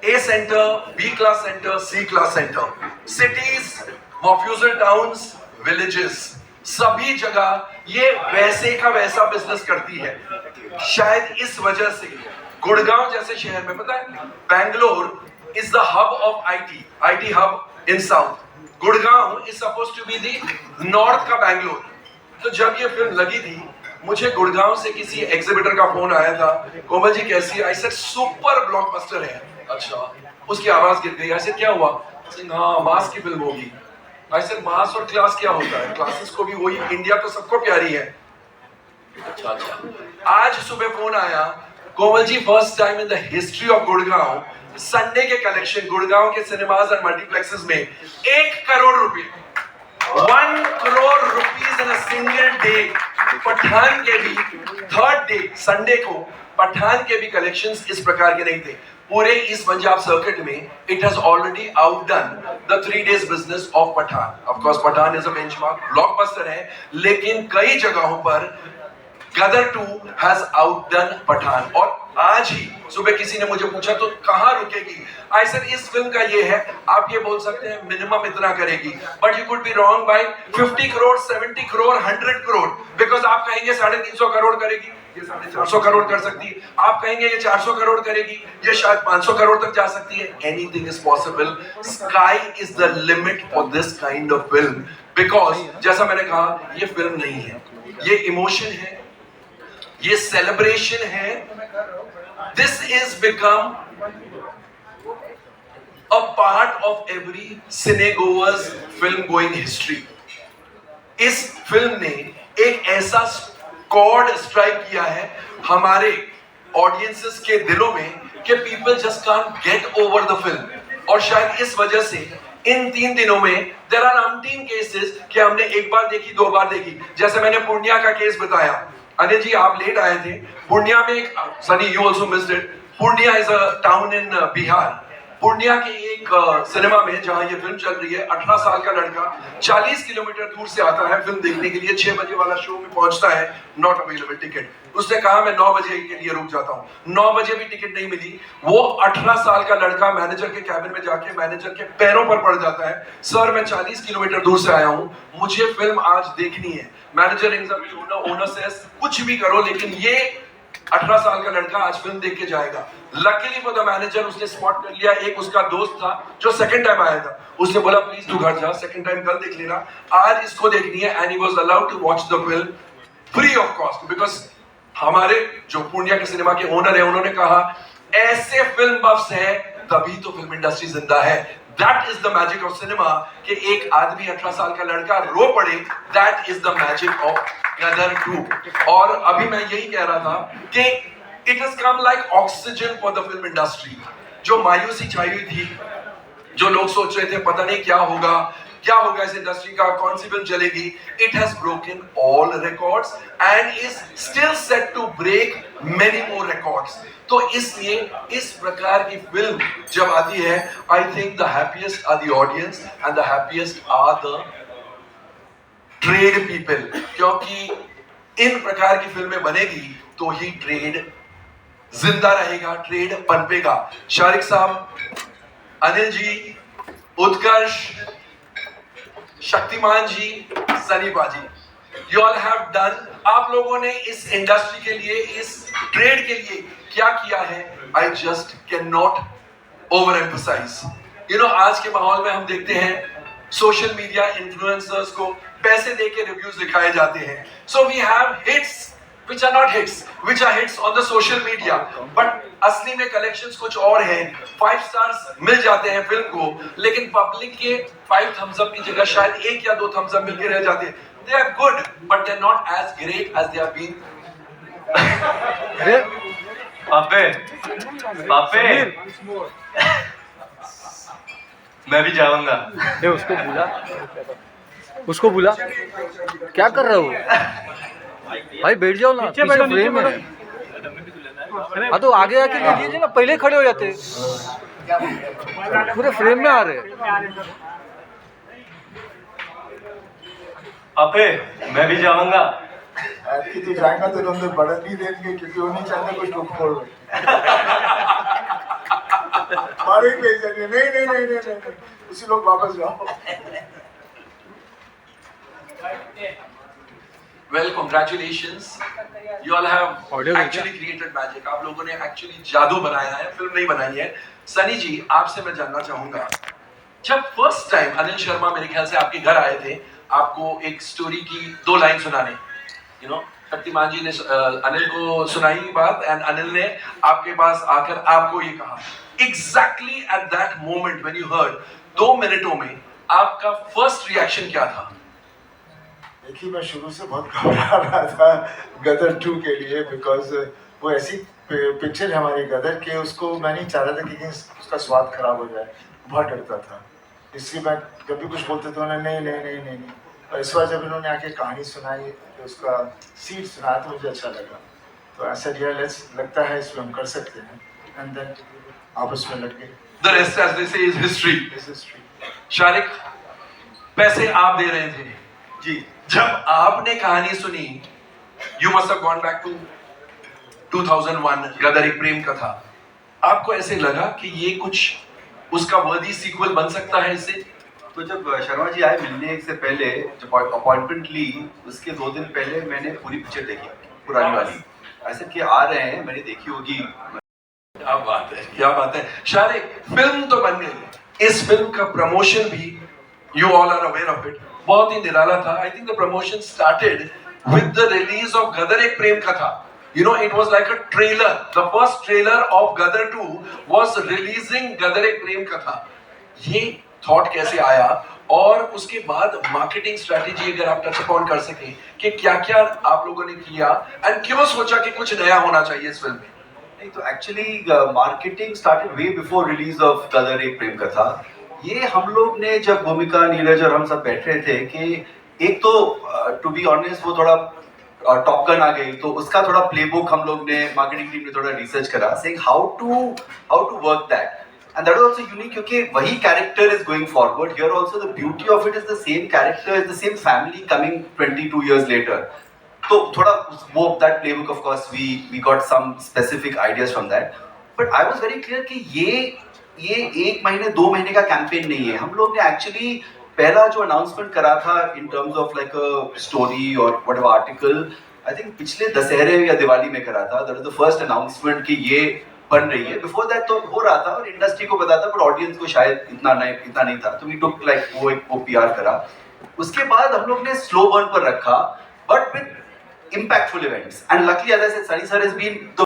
A center, B class center, C class center, cities, mafioso towns, villages, सभी जगह ये वैसे का वैसा बिजनेस करती है। शायद इस वजह से गुड़गांव जैसे शहर में, पता है, Bangalore is the hub of IT hub in south. Gurgaon is suppose to be the north का बैंगलोर। तो जब ये फिल्म लगी थी, मुझे गुड़गांव से किसी एग्जिबिटर का फोन आया था, कोमल जी कैसी है? आई सेड सुपर ब्लॉकबस्टर है। अच्छा, उसकी आवाज गिर गई। आई सेड क्या हुआ? हाँ, मास की फिल्म होगी। आई सेड मास और क्लास क्या होता है? क्लासेस को भी वही, इंडिया तो सबको प्यारी है। अच्छा, आज सुबह फोन आया, Komal ji first time in the history of Gurgaon, Sunday के कलेक्शन गुड़गांव के सिनेमाज और मल्टीप्लेक्सेस में 1 करोड़ रुपए, 1 crore rupees in a single day. Pathaan के भी थर्ड डे संडे को पठान के भी कलेक्शंस इस प्रकार के नहीं थे। पूरे इस पंजाब सर्किट में it has already outdone the 3 days business of Pathaan. Of course Pathaan is a benchmark, blockbuster है, लेकिन कई जगहों पर गदर 2 हैज आउटडन पठान। और आज ही सुबह किसी ने मुझे पूछा तो कहां रुकेगी? आई सेड इस फिल्म का ये है, आप ये बोल सकते हैं मिनिमम इतना करेगी, but you could be wrong by 50 crore, 70 crore, 100 crore, because आप कहेंगे 350 करोड़ करेगी, ये 450 करोड़ कर सकती है। आप कहेंगे ये 400 करोड़ करेगी, ये शायद 500 करोड़ तक जा सकती है। Anything is possible. Sky is the limit for this kind of film, because जैसा मैंने कहा, ये फिल्म नहीं है, ये इमोशन है, ये सेलिब्रेशन है। This is become a part of every cinegoers film going history. इस फिल्म ने एक ऐसा कॉर्ड स्ट्राइक किया है हमारे ऑडियंसेस के दिलों में कि people just can't get over the film. और शायद इस वजह से इन 3 दिनों में देयर आर अनटीन केसेस कि हमने एक बार देखी, 2 बार देखी। जैसे मैंने पूर्णिया का केस बताया, अनिल जी आप लेट आए थे। पूर्णिया में एक, Sunny you also missed it, Purnia is a town in Bihar. Purnia के एक सिनेमा में जहां ये फिल्म चल रही है, 18 साल का लड़का 40 किलोमीटर दूर से आता है फिल्म देखने के लिए। 6 बजे वाला शो में पहुंचता है, नॉट अवेलेबल टिकट। उसने कहा मैं 9 बजे के लिए रुक जाता हूं। 9 बजे भी टिकट नहीं मिली। वो 18 साल का लड़का मैनेजर के कैबिन में जाके मैनेजर के पैरों पर पड़ जाता है, सर मैं 40 किलोमीटर दूर से आया हूं, मुझे फिल्म आज देखनी है। मैनेजर ओनर से कुछ भी करो, लेकिन ये 18 साल का लड़का आज फिल्म देख के जाएगा। लकीली फॉर द मैनेजर उसने स्पॉट कर लिया। एक उसका दोस्त था जो सेकंड टाइम आया था, उसने बोला प्लीज तू घर जा, सेकंड टाइम कल देख लेना, आज इसको देखनी है। And he was allowed to watch the film free of cost, because हमारे जो पूर्णिया के सिनेमा के ओनर है, उन्होंने कहा ऐसे फिल्म बफ्स हैं तभी तो फिल्म इंडस्ट्री जिंदा है। That is the magic of cinema कि एक आदमी 18 साल का लड़का रो पड़े। That is the magic of Gadar 2। और अभी मैं यही कह रहा था कि it has come like oxygen for the film industry. जो मायूसी छाई हुई थी, जो लोग सोच रहे थे पता नहीं क्या होगा इस इंडस्ट्री का, कौन सी फिल्म चलेगी, it has broken all records and is still set to break many more records. तो इसलिए इस प्रकार की फिल्म जब आती है, I think the happiest are the audience and the happiest are the trade people, क्योंकि इन प्रकार की फिल्में बनेगी तो ही ट्रेड जिंदा रहेगा, ट्रेड पनपेगा। शारिक साहब, अनिल जी, उत्कर्ष, शक्तिमान जी, सनी बाजी, यू ऑल हैव डन, आप लोगों ने इस इंडस्ट्री के लिए, इस ट्रेड के लिए क्या किया है, I just can not over emphasise. You know, आज के माहौल में हम देखते हैं सोशल मीडिया इन्फ्लुएंसर्स को पैसे देके रिव्यूज दिखाए जाते हैं। So we have hits which are not hits, which are hits on the social media, but असली में कलेक्शंस कुछ और हैं। 5 stars मिल जाते हैं फिल्म को, लेकिन पब्लिक के 5 thumbs up की जगह शायद 1 या 2 thumbs up मिलके रह जाते हैं। They are good, but they are not as great as they have been. पापे मैं भी जाऊंगा। उसको बुला। क्या कर रहे हो भाई? बैठ जाओ ना, पीछे फ्रेम है। हाँ तो आगे आके ले लीजिए ना, पहले खड़े हो जाते, पूरे फ्रेम में आ रहे। पापे मैं भी जाऊंगा। कि तू जाएगा तो तुम बढ़त नहीं देंगे, क्योंकि वो नहीं चाहते कुछ टोक फोड़। नहीं भेज सकते, नहीं, उसी लोग वापस जाओ। Well, congratulations. You all have Audio actually created magic. आप लोगों ने actually जादू बनाया है, फिल्म नहीं बनाई है। सनी जी, आपसे मैं जानना चाहूंगा, जब फर्स्ट टाइम अनिल शर्मा मेरे ख्याल से आपके घर आए थे, आपको एक स्टोरी की 2 लाइन सुनाने, शक्तिमान जी ने अनिल को सुनाई बात, एंड अनिल ने आपके पास आकर आपको ये कहा, exactly at that moment when you heard, 2 मिनटों में आपका फर्स्ट रिएक्शन क्या था? देखिए, मैं शुरू से बहुत घबरा रहा था गदर 2 के लिए, बिकॉज वो ऐसी पिक्चर है हमारी गदर के, उसको मैं नहीं चाह रहा था कि उसका स्वाद खराब हो जाए, बहुत डरता था। इसलिए मैं जब भी कुछ बोलते थे उन्होंने नहीं। और इस बार जब इन्होंने आके कहानी सुनाई, तो उसका सीड सुनाया, तो मुझे अच्छा लगा। तो ऐसा लगता है इसमें हम कर सकते हैं, एंड देन आपस में लग गए। The rest, as they say, is history. This is true. Shariq, पैसे आप दे रहे थे जी। जब आपने कहानी सुनी, you must have gone back to 2001, गदर एक प्रेम कथा। आपको ऐसे लगा कि ये कुछ उसका वर्दी सीक्वल बन सकता है इससे? तो जब शर्मा जी आए मिलने से पहले, जब अपॉइंटमेंट ली, उसके 2 दिन पहले मैंने पूरी पिक्चर देखी, पुरानी वाली। ऐसे कि आ रहे हैं, मैंने देखी होगी। क्या बात है। शारिक, फिल्म तो बन गई, इस फिल्म का प्रमोशन भी, you all are aware of it, बहुत ही निराला था। I think the promotion started with the release of गदर एक प्रेम कथा. It was like a trailer. The first trailer of Gadar 2 was releasing गदर एक प्रेम कथा. ये थॉट कैसे आया, और उसके बाद मार्केटिंग स्ट्रेटेजी अगर आप टच अपॉन कर सकें कि क्या-क्या आप लोगों ने किया, एंड क्यों सोचा कि कुछ नया होना चाहिए इस फिल्म में? नहीं, तो actually marketing started way before release of Gadar Ek Prem कथा। ये हम लोग ने, जब भूमिका, नीरज और हम सब बैठ रहे थे, कि एक तो टू बी ऑनेस्ट वो थोड़ा टॉप गन आ गई, तो उसका थोड़ा प्लेबुक हम लोग ने, मार्केटिंग टीम ने थोड़ा रिसर्च करा, saying how to work that, and that was also unique, क्योंकि वही character is going forward here also. The beauty of it is the same character, is the same family coming 22 years later. तो थोड़ा वो that playbook, of course we got some specific ideas from that, but I was very clear कि ये 1 महीने 2 महीने का campaign नहीं है। हम लोग ने एक्चुअली पहला जो अनाउंसमेंट करा था in terms of like a story और व्हाटएवर आर्टिकल, आई थिंक पिछले दशहरे या दिवाली में करा था। That was the first announcement कि ये बन रही है। बिफोर दैट तो हो रहा था और इंडस्ट्री को पता था, पर ऑडियंस को शायद इतना नहीं था। तो वी टुक लाइक वो पीआर करा। उसके बाद हम लोग ने स्लो बर्न पर रखा, but with impactful events, and luckily, as I said, Sunny sir has been the